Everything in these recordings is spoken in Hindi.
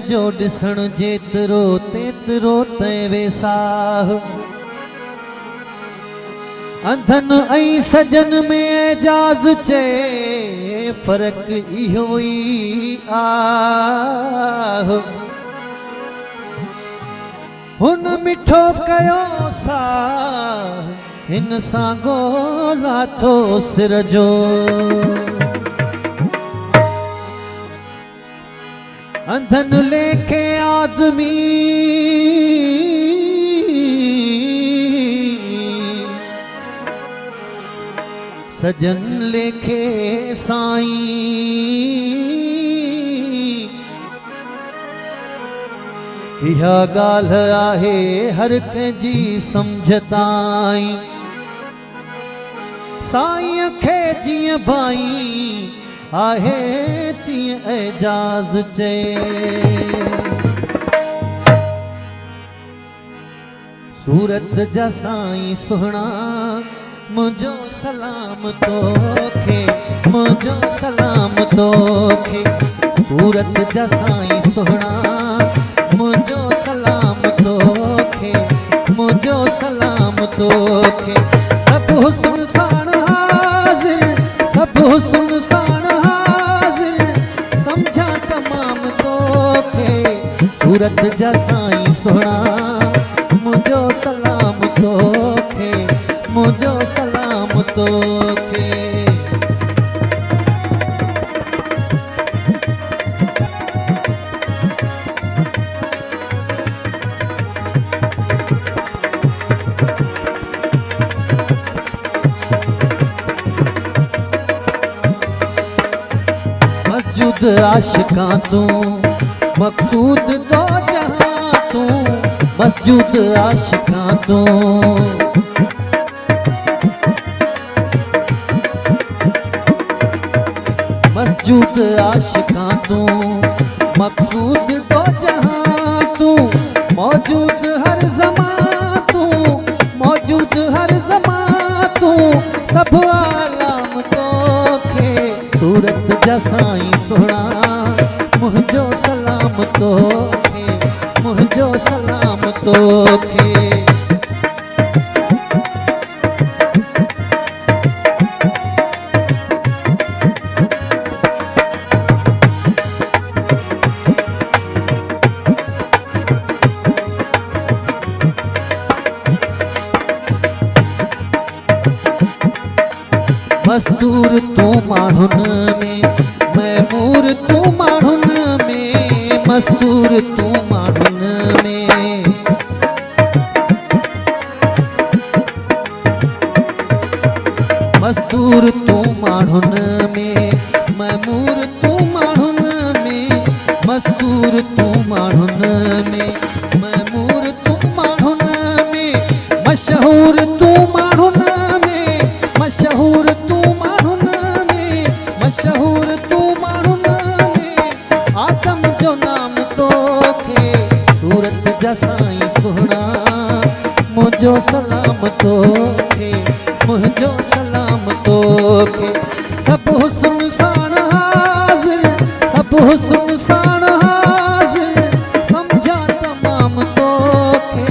जो ॾिसण जेतिरो तेतिरो तंहिं वेसाह। अंधन ऐं सजन में एजाज़ चे फ़र्क़ु इहो ई आह। हुन मिठो कयो साह हिन सां ॻोल्हा थो सिर जो। अंधन लेखे आदमी सजन लेखे साईं। इहा ॻाल्हि आहे हर कंहिंजी सम्झ ताईं। साईं खे जीअं भाई आहे तीअं एजाज़ चे। सूरत जा साईं सुहिणा मुझो सलाम तोखे, मुझो सलाम तोखे। सूरत जा साईं सुहिणा मुझो सलाम तोखे, मुझो सलाम तोखे। सब हुस्न साण हाज़िर, सब हुस्न साण हाज़िर, समझा तमाम तोखे। सूरत जा साईं सुहिणा मुझो सलाम तोखे, मुझो सलाम तोखे। मस्जूद आशिकां तू मकसूद दो जहां तू। मस्जूद आशिकां तू मस्जूद आशिकां तू मकसूद दो जहां तू। मौजूद हर ज़मां तू, मौजूद हर ज़मां तू। सब आलाम तोखे। सूरत जा साईं सुहिणा मुझो सलाम तोखे, मुझो सलाम तोखे। मस्तूर तू माण्हुन में, महमूर तू माण्हुन में। मस्तूर तू माण्हुन में, मस्तूर तू माण्हुन में। महमूर तू माण्हुन में, मस्तूर तू माण्हुन में। महमूर तू माण्हुन में, मशहूर तू माण्हुन में। मशहूर तू माण्हुन में, मशहूर तू माण्हुन में। आदम जो नाम तोखे। सूरत जा साईं सुहिणा मुझो सलाम तोखे, मुझो सलाम तोखे। सब हुस्न साण हाज़िर, सब हुस्न साण हाज़िर, समझा तमाम तोखे।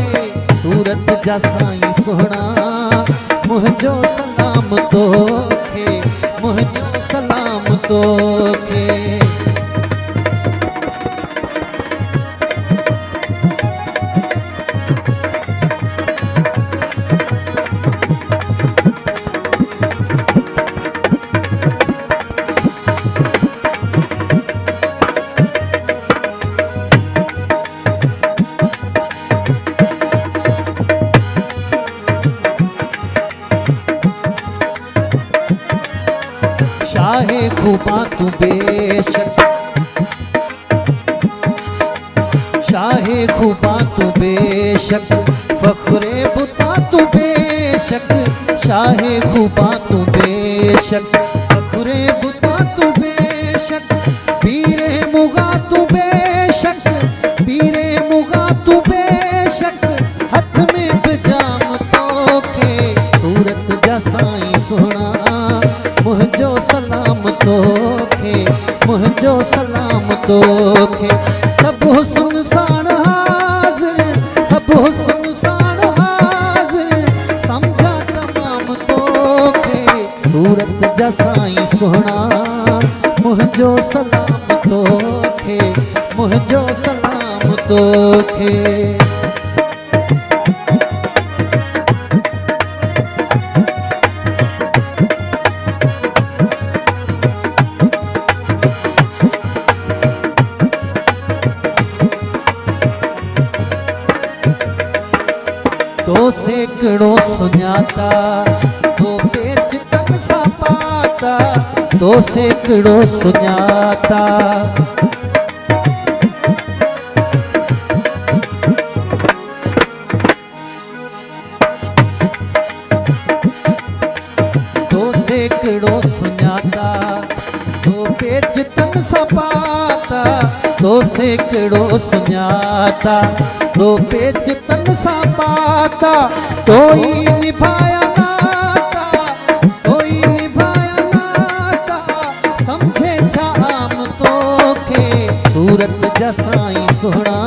सूरत जा साईं सुहिणा मुझो सलाम तोखे, मुझो सलाम तोखे। शाहे खूबा तू बेशक, शाहे खूबा तू बेशक। फखरे बुता तू बेशक, शाहे खूबा तू बेशक। फखरे बुता तू बेशक, पीरे मुगा तू बेशक। पीरे मुगा तू बेशक, हथ में बिजाम तोखे। सूरत जा साईं सुहिणा मुझो सलाम तोखे, मुझो सलाम तोखे। सब हुस्न साण हाज़िर, सब हुस्न साण हाज़िर, समझा तमाम तोखे सूरत जा साईं सुहिणा, मुंहिंजो सलाम तोखे, मुंहिंजो सलाम तोखे। तो सेकड़ो सुञाता, तो पेच तन सा पाता, तो सेकड़ो सुञाता। तो सेकड़ो सुञाता, तो पेच तन सा पाता, तो सेकड़ो सुञाता, तो पेच तन सा पाता, कोई निभाया नाता, कोई निभाया नाता, समझे छा आम तोखे सूरत जा साईं सुहिणा,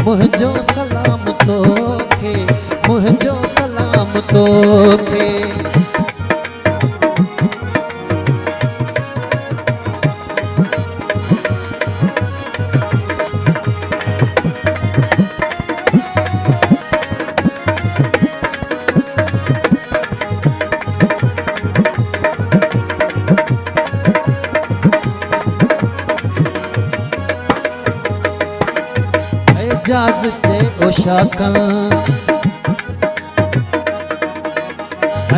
मुंहिंजो सलाम तोखे, मुंहिंजो सलाम तोखे। एजाज़ चे ओशाकल,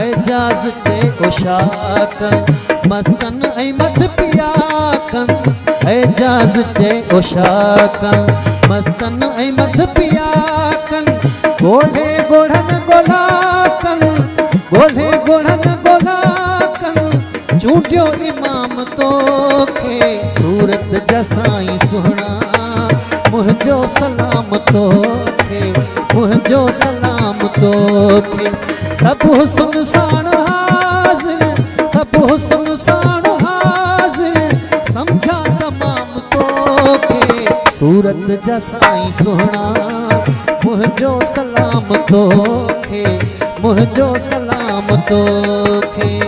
एजाज़ चे ओशाकल, मस्तन ऐं मद पियाकन, एजाज़ चे ओशाकल, मस्तन ऐं मद पियाकन, गोढ़े गोढ़न गोलाकन, गोढ़े गोढ़न गोलाकन, चूंडियो इमाम तोखे सूरत जा साईं सुहिणा, मुंहिंजो सलाम तोखे, मुंहिंजो सलाम तोखे। सब हुस्न साण हाज़िर, सब हुस्न साण हाज़िर, समझा तमाम तोखे सूरत जा साईं सुहिणा, मुंहिंजो सलाम तोखे, मुंहिंजो सलाम तोखे।